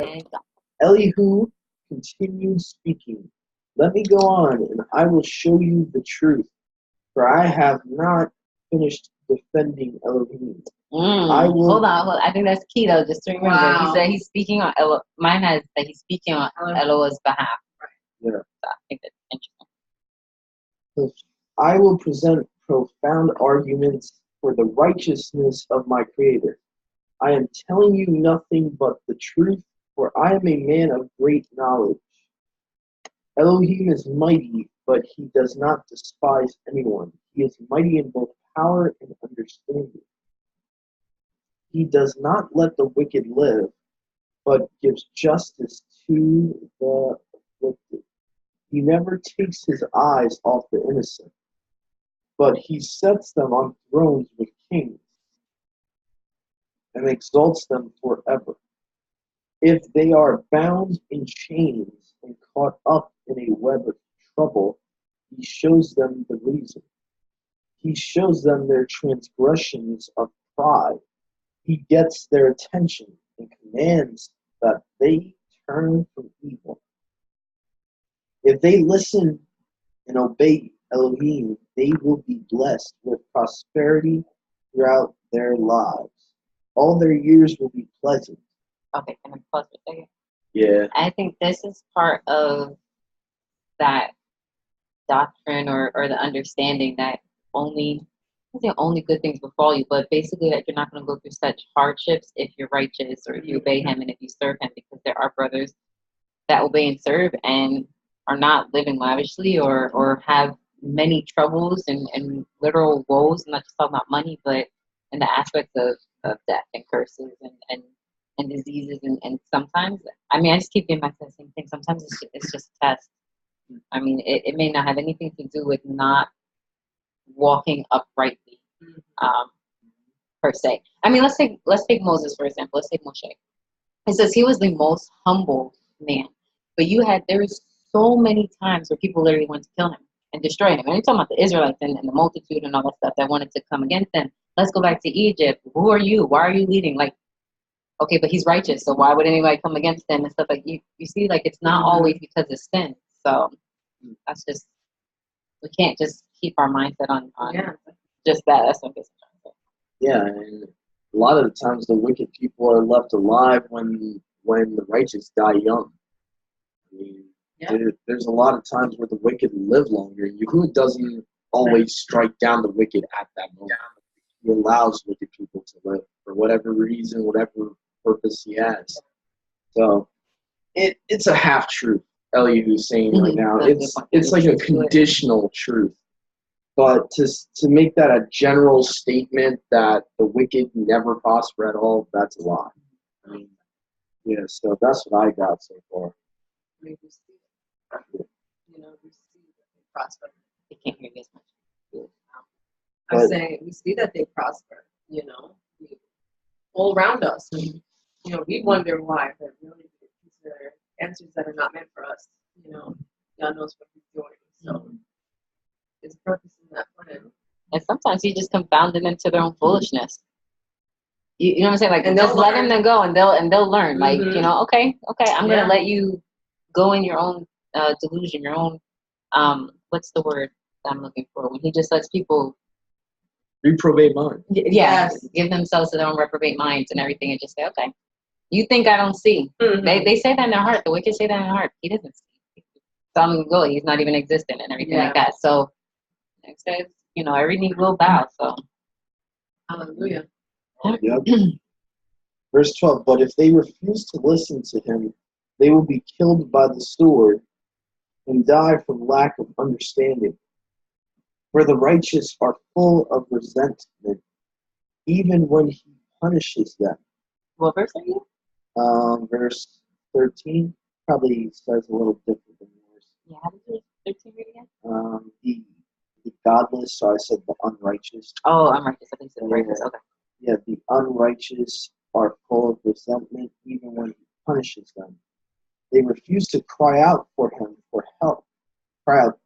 And Elihu continued speaking. Let me go on, and I will show you the truth, for I have not finished defending Elohim. I will. Hold on. I think that's key though. Just to remember, he said he's speaking on mine has that he's speaking on Elohim's behalf. Yeah. So I think that's interesting. I will present profound arguments for the righteousness of my Creator. I am telling you nothing but the truth, for I am a man of great knowledge. Elohim is mighty, but he does not despise anyone. He is mighty in both power and understanding. He does not let the wicked live, but gives justice to the afflicted. He never takes his eyes off the innocent, but he sets them on thrones with kings and exalts them forever. If they are bound in chains and caught up in a web of trouble, he shows them the reason. He shows them their transgressions of pride. He gets their attention and commands that they turn from evil. If they listen and obey Elohim, they will be blessed with prosperity throughout their lives. All their years will be pleasant. Okay, can I pause for a second? Yeah. I think this is part of that doctrine or the understanding that only good things befall you, but basically that you're not going to go through such hardships if you're righteous or if you obey him and if you serve him, because there are brothers that obey and serve and are not living lavishly or have many troubles and literal woes. I'm not just talking about money, but in the aspects of death and curses and diseases and sometimes, I just keep getting back to the same thing. Sometimes it's just a test. It may not have anything to do with not walking uprightly, per se. Let's take Moses for example. Let's take Moshe. It says he was the most humble man, but there was so many times where people literally wanted to kill him and destroy him. And you're talking about the Israelites and the multitude and all that stuff that wanted to come against him. Let's go back to Egypt. Who are you? Why are you leading? Okay, but he's righteous, so why would anybody come against him and stuff like you see, it's not always because of sin. So that's just, we can't just keep our mindset on just that. That's what I'm trying to say. Yeah, and a lot of the times the wicked people are left alive when the righteous die young. There's a lot of times where the wicked live longer. Yahuwah doesn't always strike down the wicked at that moment. He allows wicked people to live for whatever reason, whatever purpose he has. So it's a half truth. Elihu's saying right now, it's like a conditional truth. But to make that a general statement that the wicked never prosper at all, that's a lie. So that's what I got so far. We see it. We see that they prosper. They can't hear this much. I'm saying we see that they prosper. All around us. We wonder why, but really these are answers that are not meant for us. God knows what he's doing. So his purpose in that plan. And sometimes he just confounds them into their own foolishness. You know what I'm saying? And just let them go and they'll learn. Okay, I'm gonna let you go in your own delusion, your own what's the word that I'm looking for? When he just lets people reprobate mind. Yes, give themselves to their own reprobate minds and everything, and just say, okay, you think I don't see? They say that in their heart. The wicked say that in their heart. He doesn't see. So I'm gonna go. He's not even existent and everything like that. So it says, every knee will bow. So hallelujah. Yep. Verse 12. But if they refuse to listen to him, they will be killed by the sword and die from lack of understanding. For the righteous are full of resentment, even when he punishes them. What verse are you? Verse 13 probably says a little different than yours. Yeah, how does verse 13 read again? The godless, so I said the unrighteous. Oh, unrighteous. I think it's righteous. Okay. Yeah, the unrighteous are full of resentment, even when he punishes them. They refuse to cry out for him for help. Cry out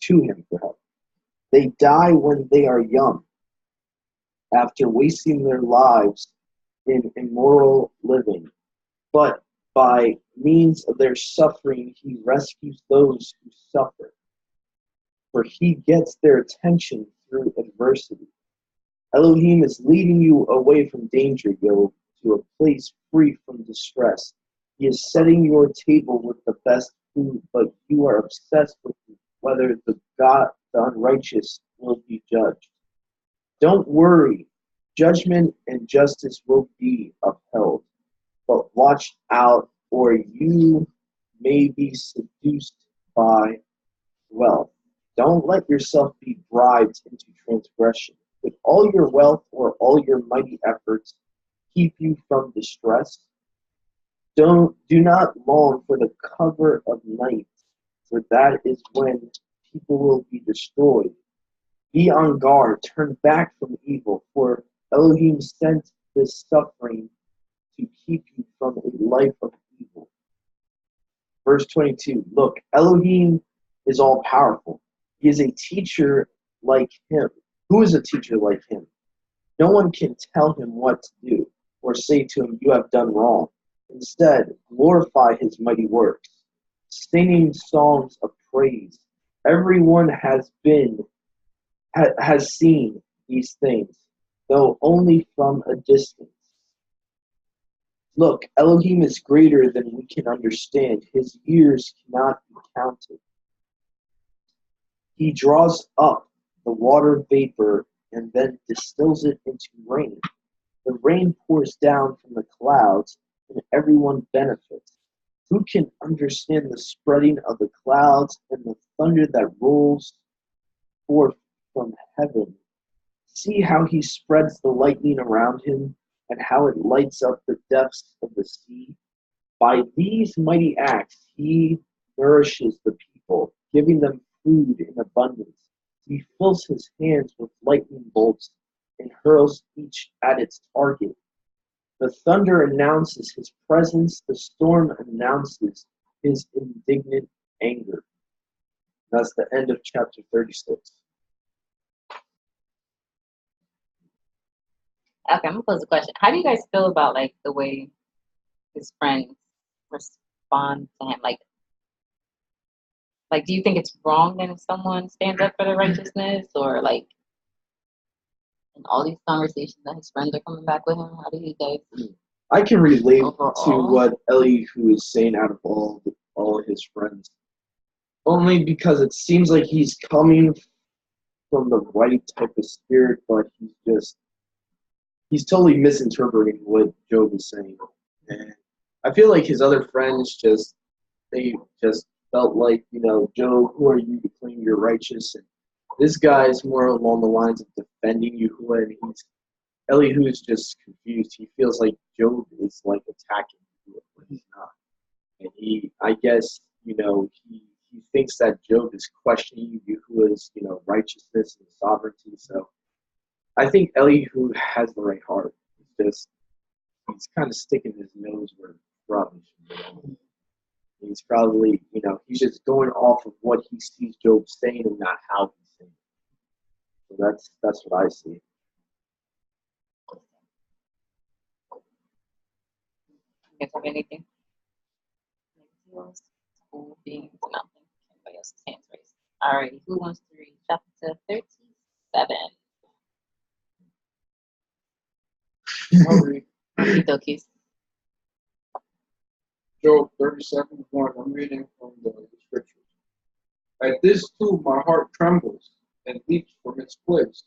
to him for help. They die when they are young, after wasting their lives in immoral living. But By means of their suffering, he rescues those who suffer, for he gets their attention through adversity. Elohim is leading you away from danger, Job, to a place free from distress. He is setting your table with the best food, but you are obsessed with whether the unrighteous will be judged. Don't worry, judgment and justice will be upheld, but watch out, or you may be seduced by wealth. Don't let yourself be bribed into transgression. With all your wealth or all your mighty efforts keep you from distress, do not long for the cover of night, for that is when people will be destroyed. Be on guard, turn back from evil, for Elohim sent this suffering to keep you from a life of evil. Verse 22, look, Elohim is all powerful. He is a teacher like him. Who is a teacher like him? No one can tell him what to do or say to him, you have done wrong. Instead, glorify his mighty works, singing songs of praise. Everyone has seen these things, though only from a distance. Look, Elohim is greater than we can understand. His years cannot be counted. He draws up the water vapor and then distills it into rain. The rain pours down from the clouds, and everyone benefits. Who can understand the spreading of the clouds and the thunder that rolls forth from heaven? See how he spreads the lightning around him, and how it lights up the depths of the sea. By these mighty acts he nourishes the people, giving them food in abundance. He fills his hands with lightning bolts and hurls each at its target. The thunder announces his presence, the storm announces his indignant anger. That's the end of chapter 36. Okay, I'm gonna pose a question. How do you guys feel about like the way his friends respond to him? Like, do you think it's wrong that if someone stands up for the righteousness, or like in all these conversations that his friends are coming back with him? How do you guys? I can relate to Overall. what Elihu is saying out of all of his friends, only because it seems like he's coming from the right type of spirit, but he's totally misinterpreting what Job is saying. And I feel like his other friends they just felt like, Job, who are you to claim you're righteous? And this guy's more along the lines of defending Yahuwah, and Elihu is just confused. He feels like Job is like attacking Yahuwah, but he's not. And I guess, he thinks that Job is questioning Yahuwah's, righteousness and sovereignty. So I think Elihu has the right heart. He's kind of sticking his nose where it probably should be. He's probably, he's just going off of what he sees Job saying and not how he's saying it. So that's what I see. You guys have anything? School beings, nothing. Anybody else's hands raised? Alrighty, who wants to read chapter 37? I'll read Okie Job 37:1. I'm reading from the scriptures. At this too my heart trembles and leaps from its place.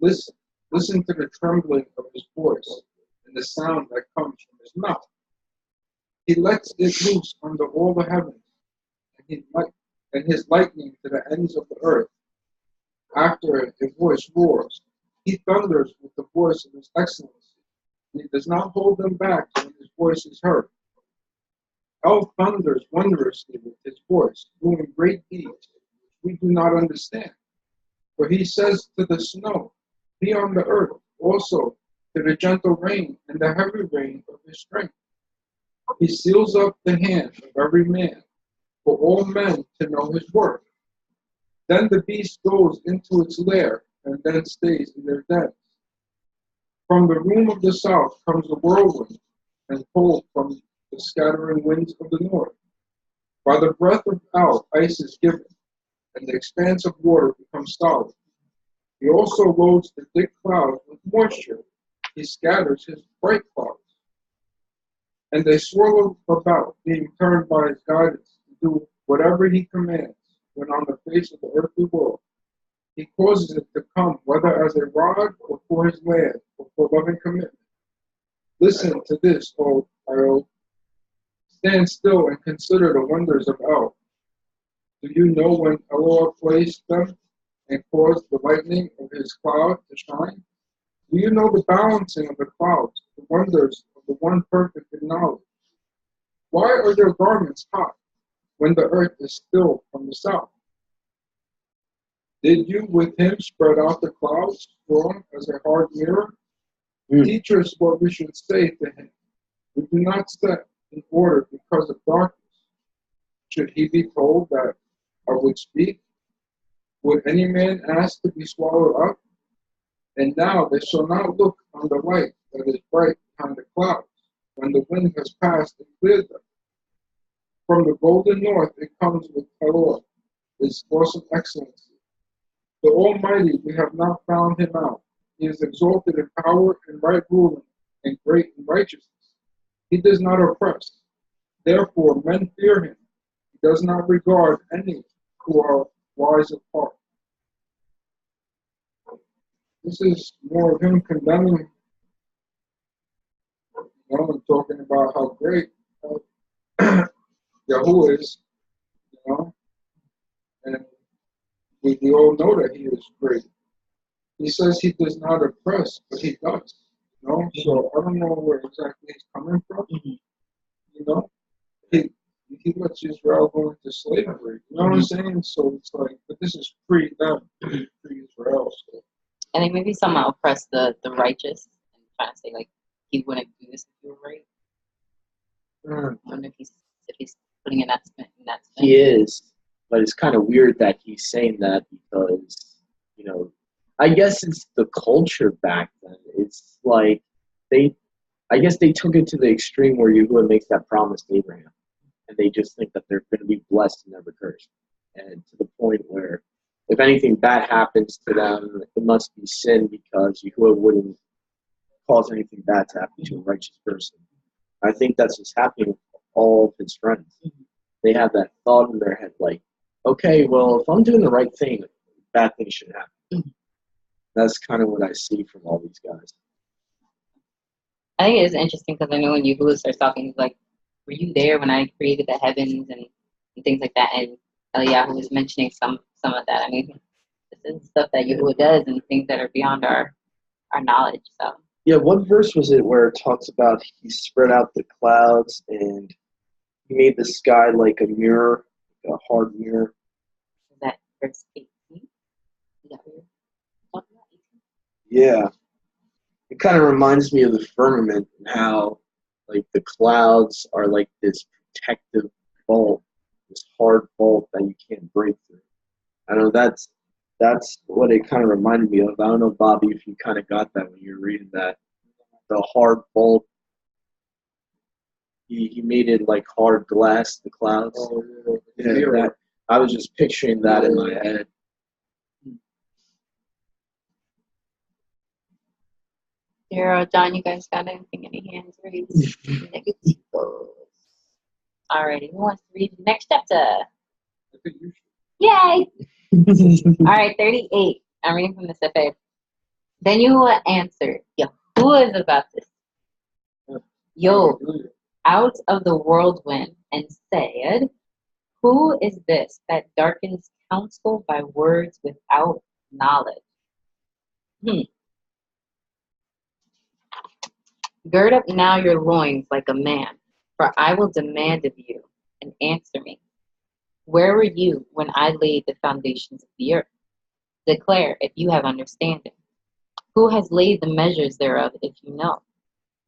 Listen to the trembling of his voice and the sound that comes from his mouth. He lets it loose under all the heavens, and his lightning to the ends of the earth. After it, his voice roars. He thunders with the voice of his excellency, and he does not hold them back when his voice is heard. El thunders wondrously with his voice, doing great deeds which we do not understand. For he says to the snow, be on the earth, also to the gentle rain and the heavy rain of his strength. He seals up the hand of every man, for all men to know his work. Then the beast goes into its lair, and then stays in their dens. From the room of the south comes the whirlwind, and cold from the scattering winds of the north. By the breath of out, ice is given, and the expanse of water becomes solid. He also loads the thick clouds with moisture. He scatters his bright clouds. And they swirl about, being turned by his guidance to do whatever he commands when on the face of the earthly world. He causes it to come, whether as a rod or for his land or for loving commitment. Listen to this, O Io. Stand still and consider the wonders of El. Do you know when Eloah placed them and caused the lightning of his cloud to shine? Do you know the balancing of the clouds, the wonders of the one perfect in knowledge? Why are your garments hot when the earth is still from the south? Did you with him spread out the clouds, strong as a hard mirror? Teach us what we should say to him. We do not set in order because of darkness. Should he be told that I would speak? Would any man ask to be swallowed up? And now they shall not look on the light that is bright behind the clouds, when the wind has passed and cleared them. From the golden north it comes with Eloah, its awesome excellency. The Almighty, we have not found him out. He is exalted in power and right ruling, and great in righteousness. He does not oppress. Therefore men fear him. He does not regard any who are wise of heart. This is more of him condemning, and talking about how great Yahuwah is, and we all know that he is great. He says he does not oppress, but he does, So I don't know where exactly he's coming from, He lets Israel go into slavery, you know what I'm saying? So it's like, but this is pre them, pre-Israel. So. I think maybe somehow oppress the righteous and trying to say like he wouldn't do this if you were right. I wonder if he's putting in that spin. He is, but it's kind of weird that he's saying that because I guess it's the culture back then. It's like I guess they took it to the extreme where Yahuwah makes that promise to Abraham, and they just think that they're going to be blessed and never cursed, and to the point where if anything bad happens to them, it must be sin because Yahuwah wouldn't cause anything bad to happen to a righteous person. I think that's what's happening with all of his friends. They have that thought in their head like, okay, well, if I'm doing the right thing, bad things should happen. That's kind of what I see from all these guys. I think it is interesting because I know when Yahuwah starts talking, he's like, were you there when I created the heavens and things like that? And Eliyahu was mentioning some of that. I mean, this is stuff that Yahuwah does and things that are beyond our knowledge. So yeah, what verse was it where it talks about he spread out the clouds and he made the sky like a mirror, like a hard mirror? Is that verse 18? Is that what you're talking about? 18? Yeah. It kind of reminds me of the firmament and how like the clouds are like this protective bolt, this hard bolt that you can't break through. I know that's what it kind of reminded me of. I don't know, Bobby, if you kind of got that when you were reading that. The hard bolt, he made it like hard glass, the clouds. Oh, yeah, that, I was just picturing that in my head. Daryl, John, you guys got anything? Any hands raised? Negativos. Alrighty, who wants to read the next chapter? I think you should. Yay! Alright, 38. I'm reading from the Sefer. Then Yahuwah answered, Yahuwah is about this. Yo, out of the whirlwind, and said, who is this that darkens counsel by words without knowledge? Gird up now your loins like a man, for I will demand of you, and answer me. Where were you when I laid the foundations of the earth? Declare if you have understanding. Who has laid the measures thereof, if you know?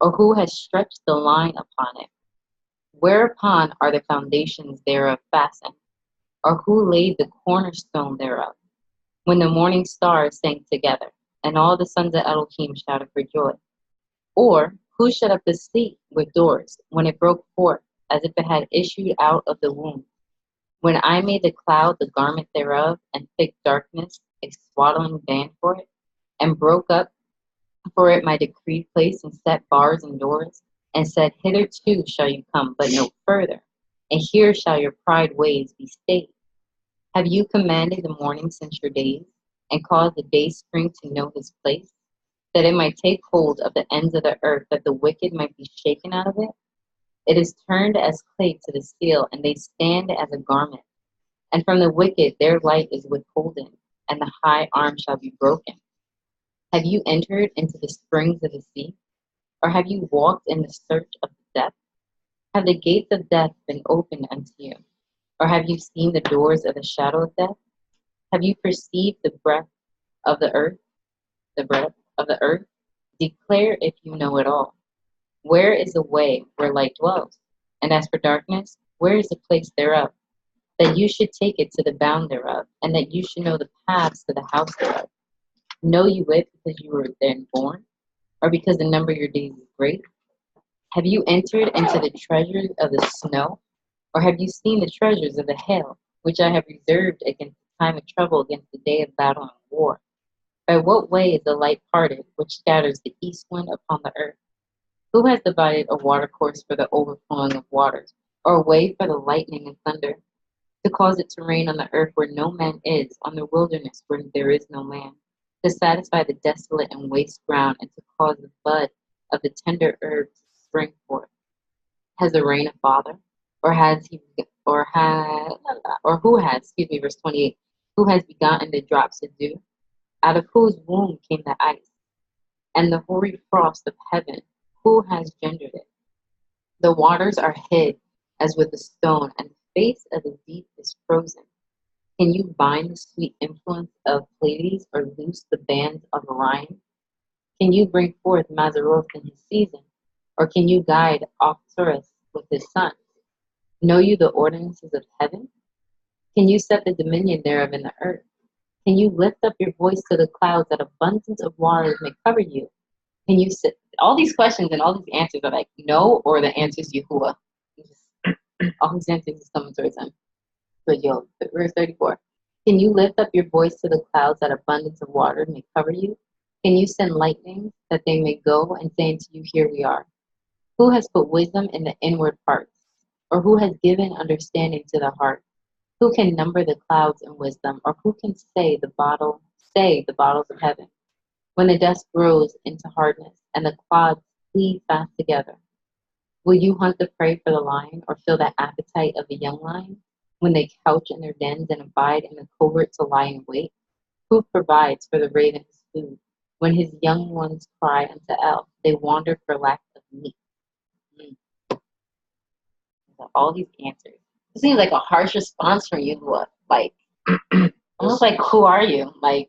Or who has stretched the line upon it? Whereupon are the foundations thereof fastened? Or who laid the cornerstone thereof? When the morning stars sang together, and all the sons of Elohim shouted for joy. Or Who shut up the sea with doors when it broke forth, as if it had issued out of the womb? When I made the cloud the garment thereof, and thick darkness a swaddling band for it, and broke up for it my decreed place, and set bars and doors, and said, Hitherto shall you come, but no further, and here shall your pride ways be stayed. Have you commanded the morning since your days, and caused the day spring to know his place, that it might take hold of the ends of the earth, that the wicked might be shaken out of it? It is turned as clay to the steel, and they stand as a garment. And from the wicked their light is withholden, and the high arm shall be broken. Have you entered into the springs of the sea? Or have you walked in the search of the depth? Have the gates of death been opened unto you? Or have you seen the doors of the shadow of death? Have you perceived the breadth of the earth? The breadth of the earth? Declare if you know it all. Where is the way where light dwells? And as for darkness, where is the place thereof? That you should take it to the bound thereof, and that you should know the paths to the house thereof. Know you it because you were then born, or because the number of your days is great? Have you entered into the treasures of the snow, or have you seen the treasures of the hail, which I have reserved against the time of trouble, against the day of battle and war? By what way is the light parted, which scatters the east wind upon the earth? Who has divided a watercourse for the overflowing of waters, or a way for the lightning and thunder? To cause it to rain on the earth where no man is, on the wilderness where there is no man, to satisfy the desolate and waste ground, and to cause the bud of the tender herb to spring forth. Has the rain a father? Or has he or who has, excuse me, verse 28, who has begotten the drops of dew? Out of whose womb came the ice? And the hoary frost of heaven, who has gendered it? The waters are hid as with a stone, and the face of the deep is frozen. Can you bind the sweet influence of Pleiades, or loose the bands of Orion? Can you bring forth Mazzaroth in his season, or can you guide Arcturus with his sons? Know you the ordinances of heaven? Can you set the dominion thereof in the earth? Can you lift up your voice to the clouds, that abundance of waters may cover you? Can you sit? All these questions and all these answers are like no, or the answers Yahuwah. All these answers is coming towards him. But verse 34. Can you lift up your voice to the clouds, that abundance of water may cover you? Can you send lightning, that they may go and say unto you, Here we are? Who has put wisdom in the inward parts? Or who has given understanding to the heart? Who can number the clouds in wisdom? Or who can say the bottles of heaven? When the dust grows into hardness, and the clods cleave fast together, will you hunt the prey for the lion, or fill the appetite of the young lion? When they couch in their dens, and abide in the covert to lie in wait? Who provides for the raven his food? When his young ones cry unto El, they wander for lack of meat. So all these answers. It seems like a harsh response from you, like almost like, who are you? Like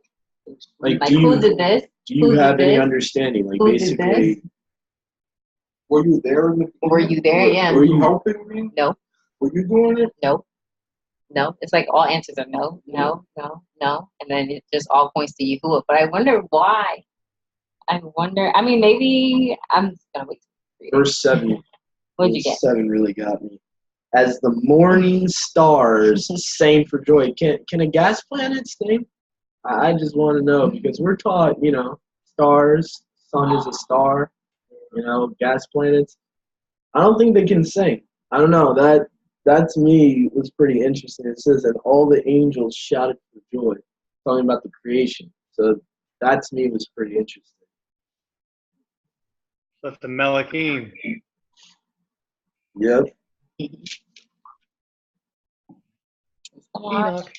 who did this? Do you Who have did any this? understanding? Like Who did basically, this? Were you there in the Were you there? Yeah. Were you helping me? No, Were you doing it? no, no. It's like all answers are no, no, no, no, and then it just all points to Yahuwah. But I wonder why. I mean, maybe I'm just gonna wait. To read it. verse 7. What'd you get? 7 really got me. As the morning stars sang for joy. Can a gas planet sing? I just want to know, because we're taught, stars, sun is a star, gas planets. I don't think they can sing. I don't know. That to me was pretty interesting. It says that all the angels shouted for joy, talking about the creation. So that to me was pretty interesting. But the Malachim. Yep. Enoch.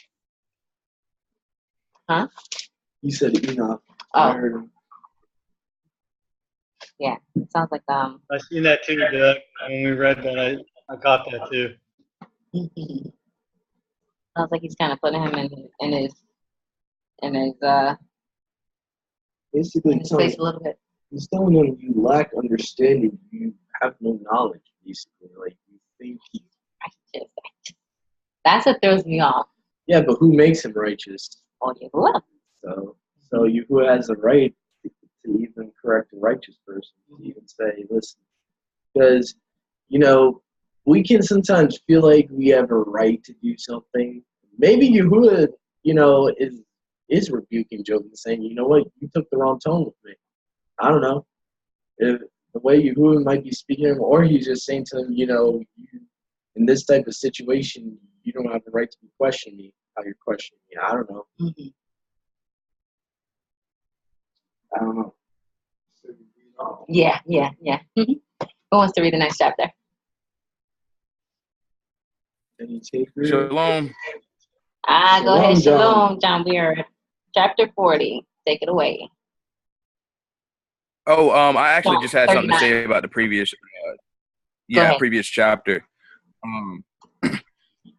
Huh? He said Enoch. Oh. I heard him. Yeah, it sounds like I seen that too, Doug. When we read that, I caught that too. sounds like he's kind of putting him in his Basically telling, space a little bit. he's telling them you lack understanding. You have no knowledge, basically. Like, you think That's what throws me off. yeah, but who makes him righteous? Oh, Yahuwah. So you who has the right to even correct a righteous person, to even say, listen, because, you know, we can sometimes feel like we have a right to do something. Maybe Yahuwah, you know, is rebuking Job and saying, you know what, you took the wrong tone with me. I don't know. If the way Yahuwah might be speaking to him, or he's just saying to him, you know, you, in this type of situation, you don't have the right to be questioning me how you're questioning me. I don't know. Mhm. I don't know. Yeah. Who wants to read the next chapter? Any takers? Shalom. Go ahead, Shalom, John. Shalom, John. We are at chapter 40. Take it away. Oh, I actually just had something to 39. say about the previous, Go ahead. previous chapter.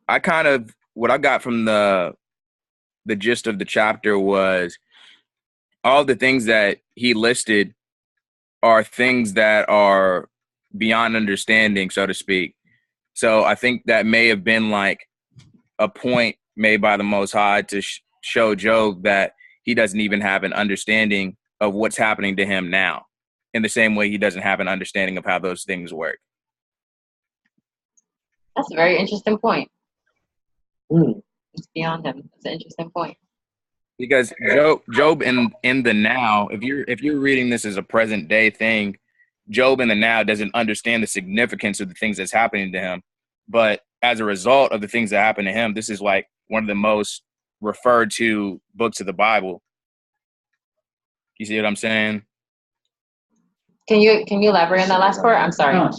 I kind of, what I got from the gist of the chapter was all the things that he listed are things that are beyond understanding, so to speak. So I think that may have been like a point made by the Most High to show Job that he doesn't even have an understanding of what's happening to him now, in the same way he doesn't have an understanding of how those things work. That's a very interesting point. Mm. It's beyond him. It's an interesting point. Because Job in the now, if you're reading this as a present day thing, Job in the now doesn't understand the significance of the things that's happening to him. But as a result of the things that happen to him, this is like one of the most referred to books of the Bible. You see what I'm saying? Can you elaborate on that last part? I'm sorry.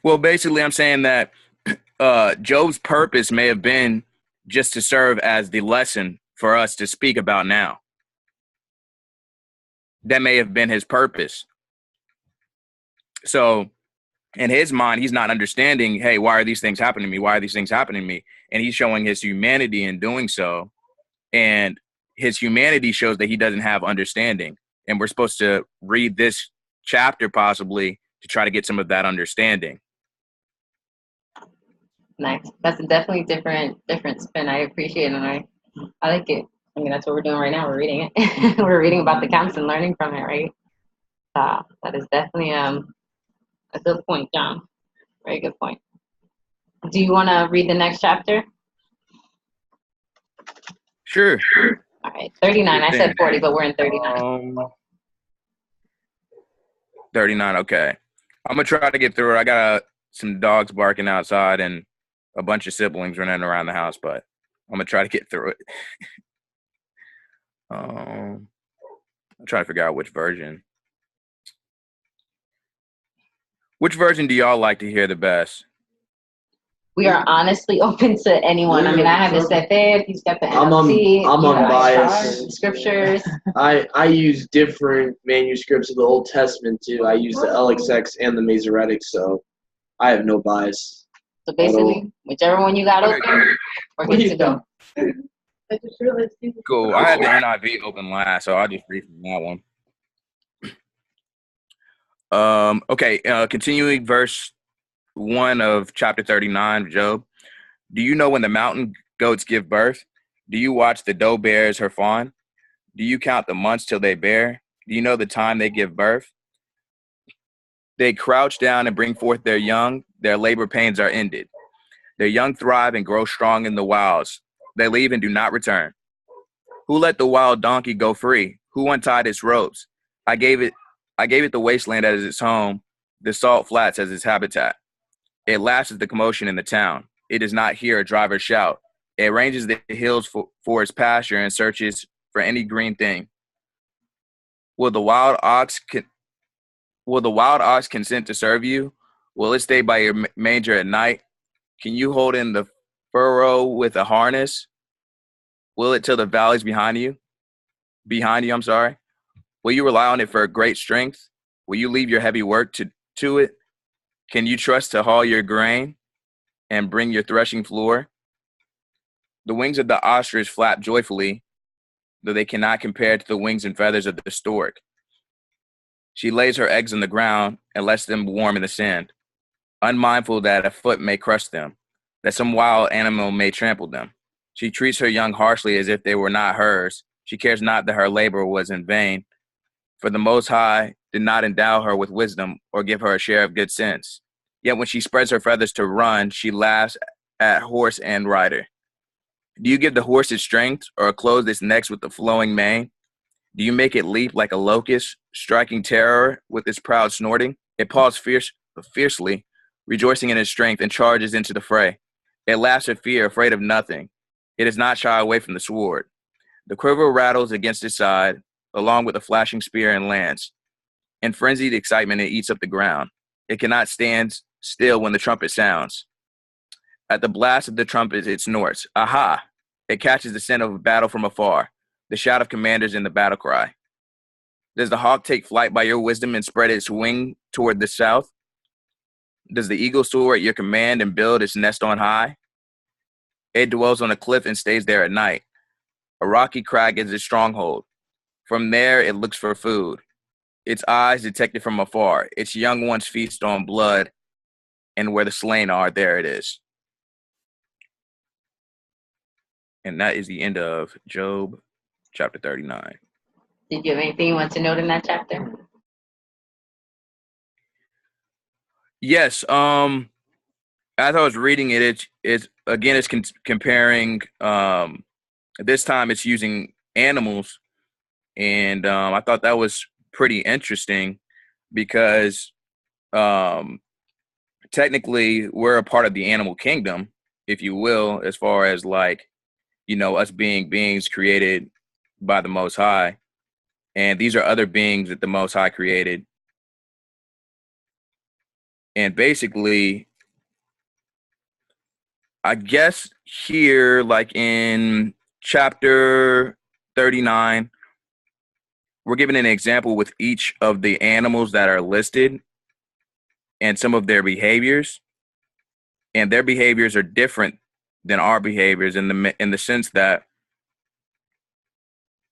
Well, basically, I'm saying that Job's purpose may have been just to serve as the lesson for us to speak about now. That may have been his purpose. So in his mind, he's not understanding, hey, why are these things happening to me? Why are these things happening to me? And he's showing his humanity in doing so. And his humanity shows that he doesn't have understanding. And we're supposed to read this chapter possibly to try to get some of that understanding. Nice. That's a definitely different spin. I appreciate it, and I like it. I mean, that's what we're doing right now. We're reading it. We're reading about the camps and learning from it, right? That is definitely a good point, John. Very good point. Do you want to read the next chapter? Sure. All right, 39. I said 40, but we're in 39. 39, okay. I'm going to try to get through it. I got some dogs barking outside and a bunch of siblings running around the house, but I'm going to try to get through it. I'm trying to figure out which version. Which version do y'all like to hear the best? We are honestly open to anyone. I mean, I have the Sefer, he's got the NLT, I'm unbiased. scriptures. I use different manuscripts of the Old Testament too. I use the LXX and the Masoretic, so I have no bias. So basically, whichever one you got open, we're good to go. I just realized you Cool. I had the NIV open last, so I'll just read from that one. Okay, continuing verse 1 of chapter 39 of Job. Do you know when the mountain goats give birth? Do you watch the doe bears her fawn? Do you count the months till they bear? Do you know the time they give birth? They crouch down and bring forth their young. Their labor pains are ended. Their young thrive and grow strong in the wilds. They leave and do not return. Who let the wild donkey go free? Who untied its ropes? I gave it the wasteland as its home, the salt flats as its habitat. It laughs at the commotion in the town. It does not hear a driver shout. It ranges the hills for its pasture and searches for any green thing. Will the wild ox consent to serve you? Will it stay by your manger at night? Can you hold in the furrow with a harness? Will it till the valleys behind you? I'm sorry. Will you rely on it for great strength? Will you leave your heavy work to it? Can you trust to haul your grain and bring your threshing floor? The wings of the ostrich flap joyfully, though they cannot compare to the wings and feathers of the stork. She lays her eggs on the ground and lets them warm in the sand, unmindful that a foot may crush them, that some wild animal may trample them. She treats her young harshly as if they were not hers. She cares not that her labor was in vain, for the Most High did not endow her with wisdom or give her a share of good sense. Yet when she spreads her feathers to run, she laughs at horse and rider. Do you give the horse its strength or clothe its neck with the flowing mane? Do you make it leap like a locust, striking terror with its proud snorting? It paws fiercely, rejoicing in its strength, and charges into the fray. It laughs at fear, afraid of nothing. It does not shy away from the sword. The quiver rattles against its side, along with a flashing spear and lance. In frenzied excitement, it eats up the ground. It cannot stand still when the trumpet sounds. At the blast of the trumpet, it snorts. Aha! It catches the scent of a battle from afar, the shout of commanders in the battle cry. Does the hawk take flight by your wisdom and spread its wing toward the south? Does the eagle soar at your command and build its nest on high? It dwells on a cliff and stays there at night. A rocky crag is its stronghold. From there, it looks for food. Its eyes detect it from afar. Its young ones feast on blood, and where the slain are, there it is. And that is the end of Job chapter 39. Did you have anything you want to note in that chapter? Yes. As I was reading it, it's comparing. This time it's using animals, and I thought that was pretty interesting because technically we're a part of the animal kingdom, if you will, as far as like, us being beings created by the Most High, and these are other beings that the Most High created. And basically, I guess here, like in chapter 39, we're given an example with each of the animals that are listed and some of their behaviors. And their behaviors are different than our behaviors in the sense that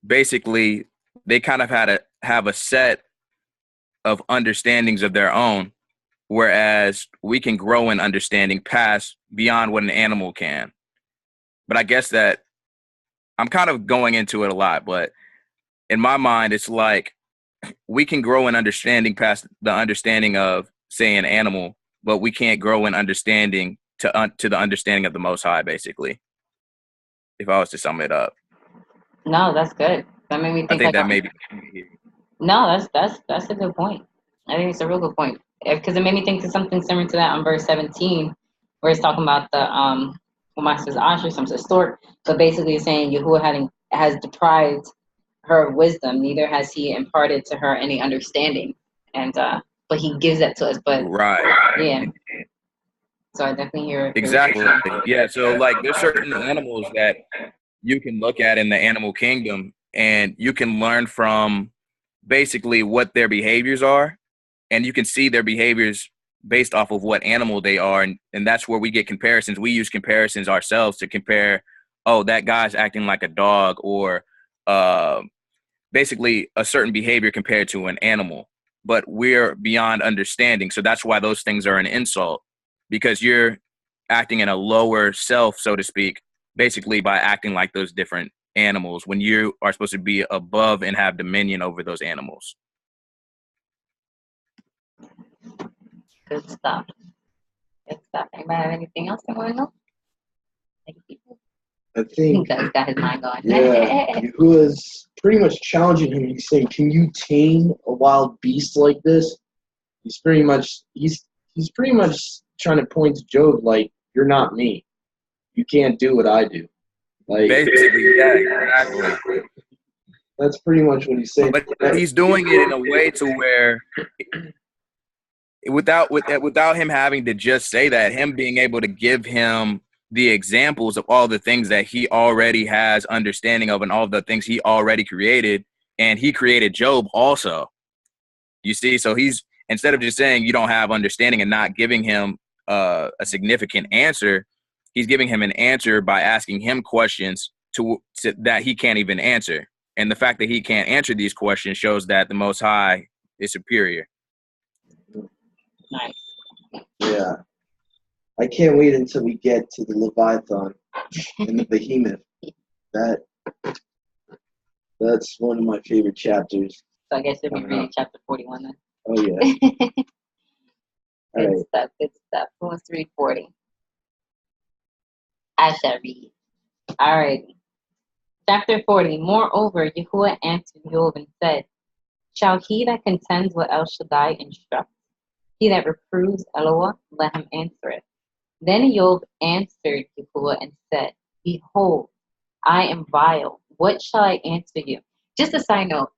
basically they kind of have a set of understandings of their own, whereas we can grow in understanding beyond what an animal can. But I guess that I'm kind of going into it a lot, but in my mind, it's like we can grow in understanding past the understanding of, say, an animal, but we can't grow in understanding to the understanding of the Most High, basically, if I was to sum it up. No, that's good. That made me I think think like that maybe. no, that's a good point. I think it's a real good point because it made me think of something similar to that on verse 17, where it's talking about the well, mine says Asher, some says stork, but basically it's saying Yahuwah has deprived her of wisdom, neither has he imparted to her any understanding, and but he gives that to us. But Right. yeah, so I definitely hear Exactly. Yeah. So like there's certain animals that you can look at in the animal kingdom and you can learn from basically what their behaviors are, and you can see their behaviors based off of what animal they are, and that's where we get comparisons. We use comparisons ourselves to compare, oh, that guy's acting like a dog, or basically a certain behavior compared to an animal, but we're beyond understanding. So that's why those things are an insult, because you're acting in a lower self, so to speak, basically by acting like those different animals when you are supposed to be above and have dominion over those animals. good stuff. Good stuff. Anybody have anything else they want to know? I think, He's got his mind going. yeah, Yahuwah's pretty much challenging him. He's saying, "Can you tame a wild beast like this?" He's pretty much trying to point to Job like, "You're not me. You can't do what I do." Like, Basically, yeah, exactly. that's pretty much what he's saying. But he's doing it in a way to where, without him having to just say that, him being able to give him the examples of all the things that he already has understanding of and all the things he already created, and he created Job also. You see, so he's, instead of just saying you don't have understanding and not giving him a significant answer, he's giving him an answer by asking him questions to that he can't even answer. And the fact that he can't answer these questions shows that the Most High is superior. Nice. Yeah. I can't wait until we get to the Leviathan and the Behemoth. That's one of my favorite chapters. So I guess you'll be Coming reading up. chapter 41 then. Oh yeah. All Good right. stuff, good stuff. Who wants to read 40? I shall read. Alrighty. Chapter 40. Moreover, Yahuwah answered Job and said, shall he that contends with El Shaddai instruct? He that reproves Eloah, let him answer it. Then Job answered Yahuwah and said, behold, I am vile. What shall I answer you? Just a side note,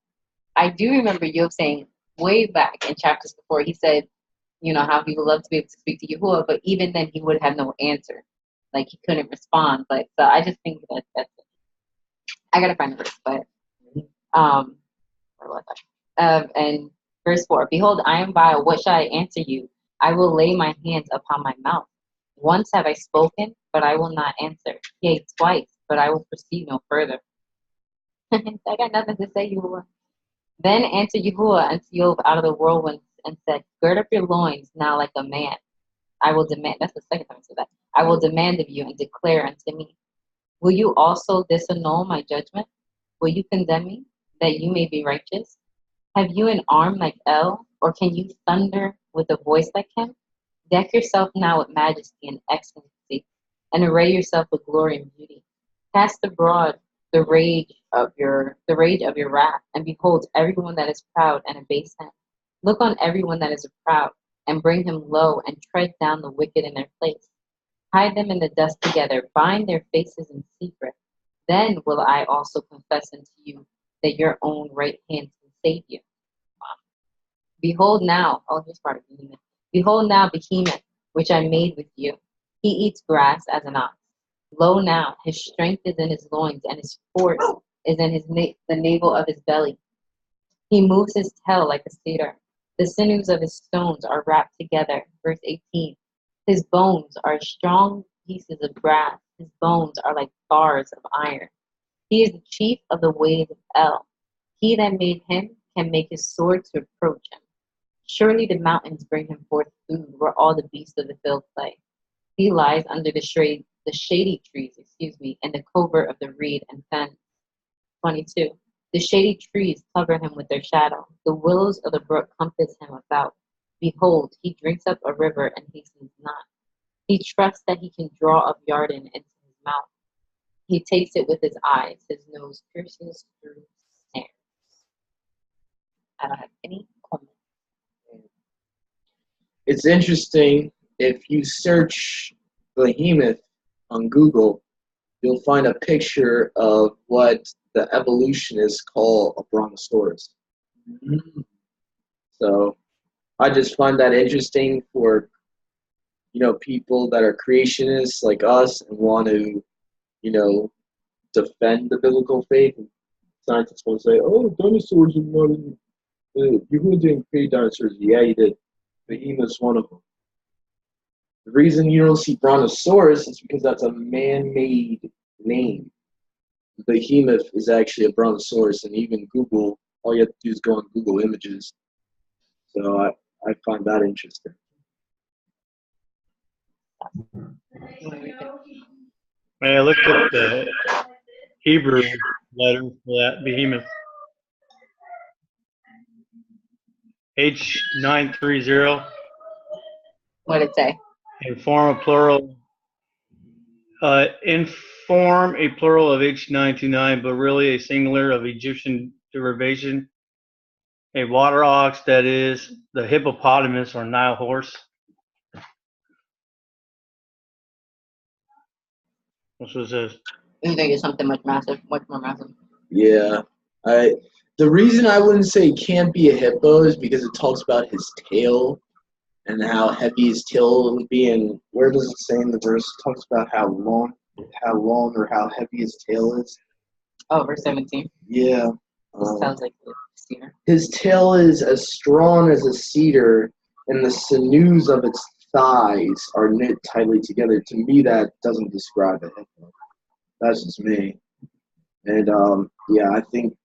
I do remember Job saying way back in chapters before, he said, you know, how he would love to be able to speak to Yahuwah, but even then he would have no answer. Like he couldn't respond. But so I just think that's I gotta find the verse, but where was I? And verse 4, behold, I am vile, what shall I answer you? I will lay my hands upon my mouth. Once have I spoken, but I will not answer. Yea, twice, but I will proceed no further. I got nothing to say, Yahuwah. Then answered Yahuwah unto Job out of the whirlwind and said, gird up your loins now like a man. I will demand, that's the second time I said that. I will demand of you and declare unto me. Will you also disannul my judgment? Will you condemn me, that you may be righteous? Have you an arm like El, or can you thunder with a voice like him? Deck yourself now with majesty and excellency, and array yourself with glory and beauty. Cast abroad the rage of your wrath, and behold everyone that is proud and abase him. Look on everyone that is proud, and bring him low, and tread down the wicked in their place. Hide them in the dust together, bind their faces in secret. Then will I also confess unto you that your own right hand can save you. Behold now, oh, here's part of Behemoth. Behold now Behemoth, which I made with you. He eats grass as an ox. Lo now, his strength is in his loins, and his force is in the navel of his belly. He moves his tail like a cedar. The sinews of his stones are wrapped together. Verse 18. His bones are strong pieces of brass. His bones are like bars of iron. He is the chief of the ways of El. He that made him can make his sword to approach him. Surely the mountains bring him forth food, where all the beasts of the field play. He lies under the shady trees, in the covert of the reed and fen. 22. The shady trees cover him with their shadow. The willows of the brook compass him about. Behold, he drinks up a river and hastens not. He trusts that he can draw up Yarden into his mouth. He takes it with his eyes. His nose pierces through snares. I don't have any comments. It's interesting. If you search Behemoth on Google, you'll find a picture of what the evolutionists call a brontosaurus. So I just find that interesting for, people that are creationists like us and want to, defend the biblical faith. And scientists will say, oh, dinosaurs are not in, you didn't create dinosaurs. Yeah, you did. Behemoth's one of them. The reason you don't see brontosaurus is because that's a man-made name. Behemoth is actually a brontosaurus, and even Google, all you have to do is go on Google Images. So I find that interesting. May I looked at the Hebrew letter for that behemoth. H930, What did it say? inform a plural of H929, but really a singular of Egyptian derivation. A water ox, that is the hippopotamus or Nile horse. This was this. You think it's something much more massive? Yeah. The reason I wouldn't say it can't be a hippo is because it talks about his tail and how heavy his tail would be. And where does it say in the verse? It talks about how long or how heavy his tail is. Oh, verse 17. Yeah. This sounds like a cedar. His tail is as strong as a cedar, and the sinews of its thighs are knit tightly together. To me, that doesn't describe a hippo. That's just me. And yeah, I think,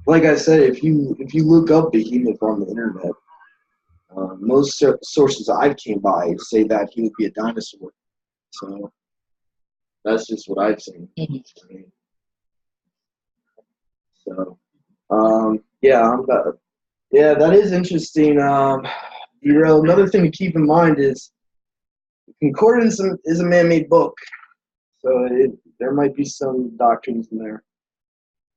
like I said, if you look up Behemoth on the internet, most sources I've came by say that he would be a dinosaur. So that's just what I've seen. Mm-hmm. So Yeah, that is interesting. Another thing to keep in mind is concordance is a man-made book, so there might be some doctrines in there.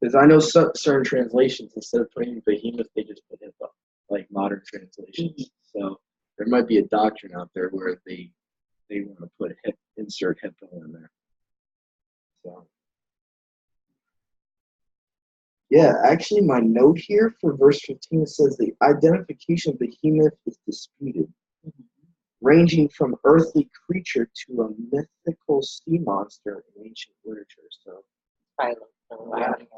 Because I know certain translations, instead of putting behemoth, they just put hippo, like modern translations. So there might be a doctrine out there where they want to put insert hippo in there. So yeah, actually, my note here for verse 15 says the identification of behemoth is disputed, ranging from earthly creature to a mythical sea monster in ancient literature. So, Probably like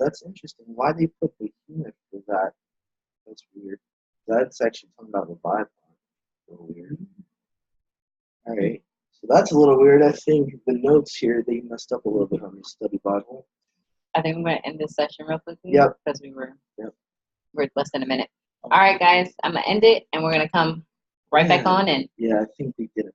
that's interesting. Why they put behemoth for that? That's weird. That's actually talking about the Bible. A little weird. All right. So that's a little weird. I think the notes here, they messed up a little bit on the study Bible. I think we're going to end this session real quickly. Yep. Because we're less than a minute. All right, guys. I'm going to end it, and we're going to come right back on. And Yeah, I think we did it.